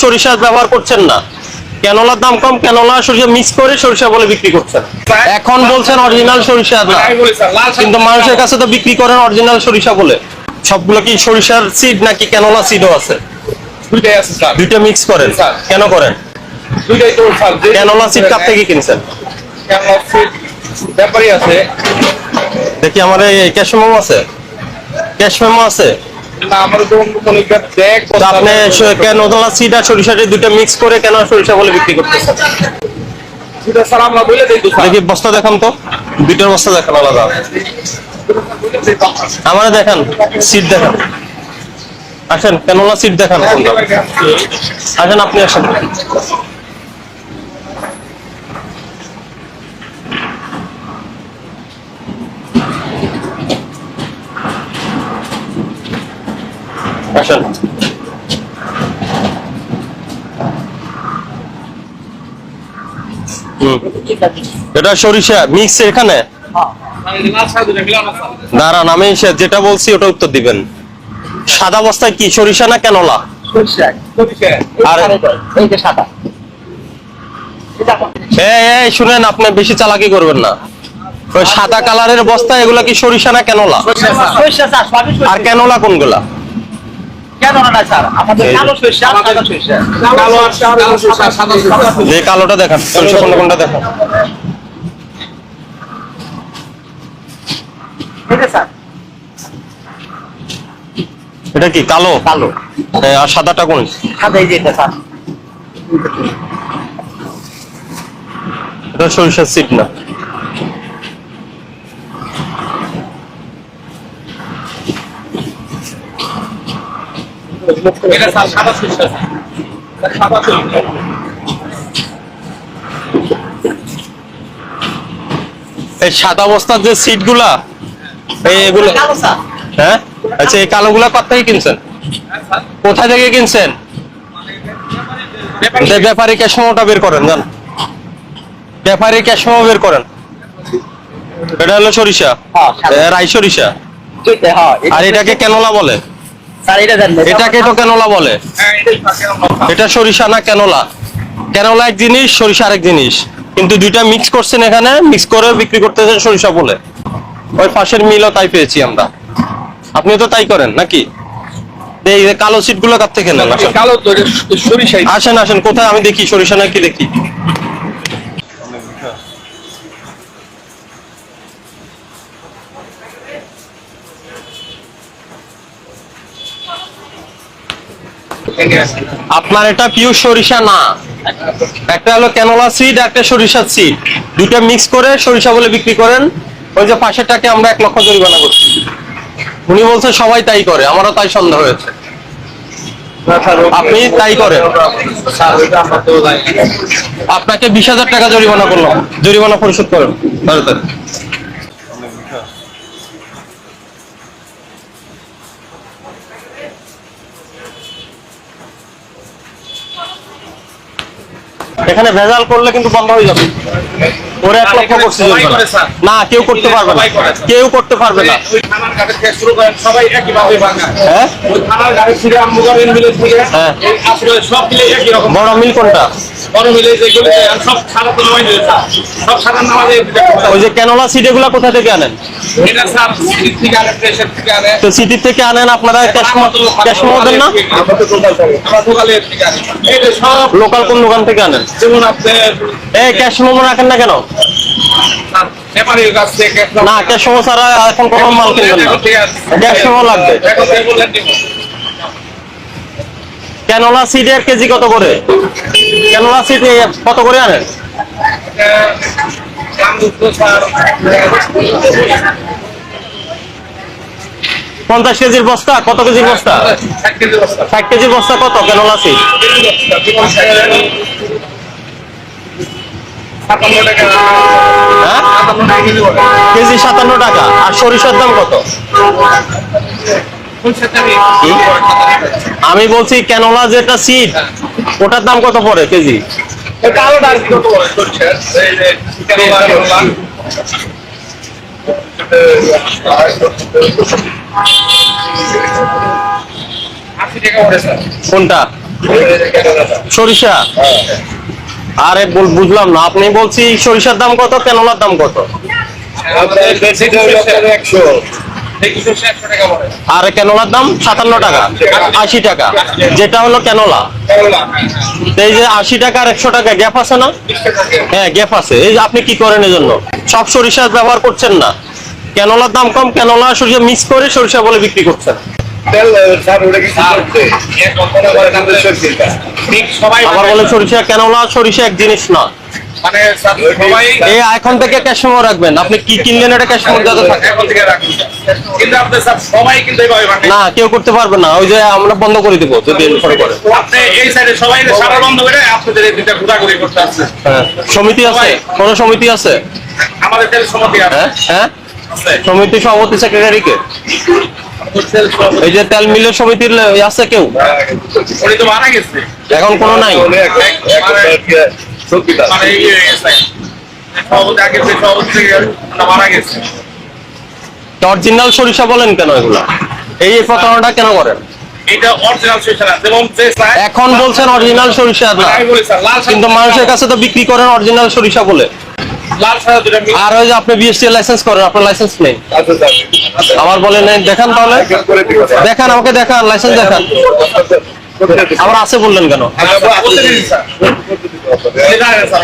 সরিষা ব্যবহার করছেন না, ক্যানোলার দাম কম, ক্যানোলা সরিষা মিক্স করে সরিষা বলে বিক্রি করছেন। এখন বলছেন অরিজিনাল সরিষা না, কিন্তু মানুষের কাছে তো বিক্রি করেন অরিজিনাল সরিষা বলে। সবগুলো কি সরিষার সিড নাকি ক্যানোলা সিডও আছে? দুইটাই আছে স্যার। দুইটা মিক্স করেন? কেন করেন? দুইটাই তো স্যার। ক্যানোলা সিড কার থেকে কিনছেন? ক্যানোলা সিড ব্যাপারই আছে। দেখি আমার এই ক্যাশ মেমো আছে, ক্যাশ মেমো আছে। না, আমার তো কোনো একটা ব্যাগ। আপনি ক্যানোলা সিড আর সরিষাটা দুইটা মিক্স করে কেন সরিষা বলে বিক্রি করতেছেন? দুইটা স্যার আমরা বলে দেই তো স্যার। দেখি বস্তা দেখান তো, দুইটার বস্তা দেখান আলাদা। আমারে দেখান, সিড দেখান। আসেন, ক্যানোলা সিড দেখান। আসেন, আপনি আসেন। আসেন। এটা সরিষা মিক্স এখানে। দাঁড়ান, আমি যেটা বলছি ওটা উত্তর দিবেন। সাদা বস্তায় কি সরিষা না ক্যানোলা? আর এই যে সাদা, এই শুনেন, আপনি বেশি চালাকি করবেন না। ওই সাদা কালারের বস্তা, এগুলা কি সরিষা না ক্যানোলা? আর ক্যানোলা কোনগুলা? কালোটা দেখান, সরিষা কোনটা কোনটা দেখান। এটা কি কালো? কালো। আর সাদাটা কোন? সাদা, এই যে এটা স্যার। এটা সরিষার সিড না। এটা স্যার সাদা সরিষা। সাদা সরিষা। এই সাদা বস্তার যে সিড গুলা, এগুলো হ্যাঁ, আচ্ছা, এই কালো গুলা কোথা থেকে কিনছেন? কোথা থেকে কিনছেন? ব্যাপারী ক্যাশ মেমোটা বের করেন, জান। ব্যাপারী ক্যাশ মেমো বের করেন। এটা হলো সরিষা, রাই সরিষা। আর এটাকে ক্যানোলা বলে। এটাকে তো ক্যানোলা বলে। এটা সরিষা না ক্যানোলা? ক্যানোলা এক জিনিস, সরিষা আরেক জিনিস, কিন্তু দুইটা মিক্স করছেন এখানে, মিক্স করে বিক্রি করতেছেন সরিষা বলে। ওই পাশের মিলও তাই পেয়েছি আমরা। আপনি তো তাই করেন নাকি? এই কালো সিট গুলো কার থেকে নেন? কালো তো সরিষা। আসেন আসেন, কোথায় আমি দেখি সরিষা নাকি দেখি। আপনার এটা পিওর সরিষা না, একটা হলো ক্যানোলা সিড, একটা সরিষার সিড, দুটো মিক্স করে সরিষা বলে বিক্রি করেন। ওই যে পাশেরটাকে আমরা 1 লক্ষ জরিমানা করছি। উনি বলছে সবাই তাই করে, আমারও তাই সন্দেহ হয়েছে। আপনি তাই করেন। আপনাকে 20,000 টাকা জরিমানা করলাম, জরিমানা পরিশোধ করেন তাড়াতাড়ি। এখানে ভেজাল করলে কিন্তু বন্ধ হয়ে যাবে। ওরে 1 লক্ষ করছি না, কেউ করতে পারবে না, কেউ করতে পারবে না। সবাই একইভাবে ভাঙা। হ্যাঁ, ওই থানার গাড়ি থেকে আমুগারের মিলের থেকে এই আসলে সব মিলে একই রকম। বড় মিল কোনটা? বড় মিলে যেগুলো সব সারা তো নয় দিয়েছে, সব সারা নামাজে। ওই যে ক্যানোলা সিড, এগুলা কোথা থেকে আনেন? এটা স্যার সিটি থেকে আনে, প্রেসার থেকে আনে। তো সিটি থেকে আনেন, আপনারা ক্যাশ মেমো দেন না? আমরা লোকালের থেকে আনি। এটা সব লোকাল কোন দোকান থেকে আনেন? যেমন আপনার এই ক্যাশ মেমো রাখেন না কেন? নেপালের কাছ থেকে না, ক্যাশ মেমো ছাড়া এখন কোনো মাল কিনবেন না, ক্যাশ মেমো লাগবে। ক্যানোলা সিডের কেজি কত করে? ক্যানোলা সিড কত করে আনেন? 50 কেজির বস্তা? কত কেজির বস্তা? 60 কেজির বস্তা কত ক্যানোলা সিড? কেজি 57 টাকা। আর সরিষার দাম কত? আমি বলছি ক্যানোলা যেটা সিড, ওটার দাম কত পড়ে কেজি? কোনটা? সরিষা আরে বুঝলাম না, আপনি বলছি সরিষার দাম কত, ক্যানোলার দাম কত? আর ক্যানোলার দাম 57 টাকা, 80 টাকা, যেটা হলো ক্যানোলা। এই যে 80 টাকা আর 100 টাকা গ্যাপ আছে না? হ্যাঁ গ্যাপ আছে। এই যে আপনি কি করেন এই জন্য সব সরিষা ব্যবহার করছেন না, ক্যানোলার দাম কম, ক্যানোলা সরিষা মিক্স করে সরিষা বলে বিক্রি করছেন। আবার বলে সরিষা ক্যানোলা সরিষা এক জিনিস না। মানে সবাই এই এখন থেকে ক্যাশ মেমো রাখবেন, আপনি কি কিনলেন এটা ক্যাশ মেমো যাতে থাকে। এখন থেকে রাখুন। কিন্তু আপনি স্যার সবাই কিন্তু এইভাবে ভাঙে। না কেউ করতে পারবে না, ওই যে আমরা বন্ধ করে দিব যদি এরপরে করে। আপনি এই সাইডে সবাই সারা বন্ধ করে আপনাদের এই দুইটা ঘোরাঘুরি করতে আসছে। হ্যাঁ সমিতি আছে, কোন সমিতি আছে? আমাদের তেল সমিতি আছে। হ্যাঁ হ্যাঁ আছে। সমিতি সভাপতি সেক্রেটারি কে? তেল সমিতি। এই যে তেল মিলের সমিতির আছে কেউ? উনি তো মারা গেছে। এখন কোনো নাই। মানে এই গেছে। সভাপতি আগে যে সভাপতি থেকে মারা গেছে। অরিজিনাল সরিষা বলেন কেন এগুলা? এই প্রতারণাটা কেন করেন? এটা অরিজিনাল সরিষা না, যেমন যে স্যার এখন বলছেন অরিজিনাল সরিষা না, আমি বলি স্যার লাল কিন্তু মানুষের কাছে তো বিক্রি করেন অরিজিনাল সরিষা বলে। লাল সাদা দুটো মিল। আর ওই যে আপনি বিএসটি লাইসেন্স করেন, আপনার লাইসেন্স নেই। আমার বলেন নেই, দেখান তাহলে, দেখান আমাকে, দেখান লাইসেন্স দেখান। আবার আছে বললেন কেন? বলতে দিন স্যার। এটা স্যার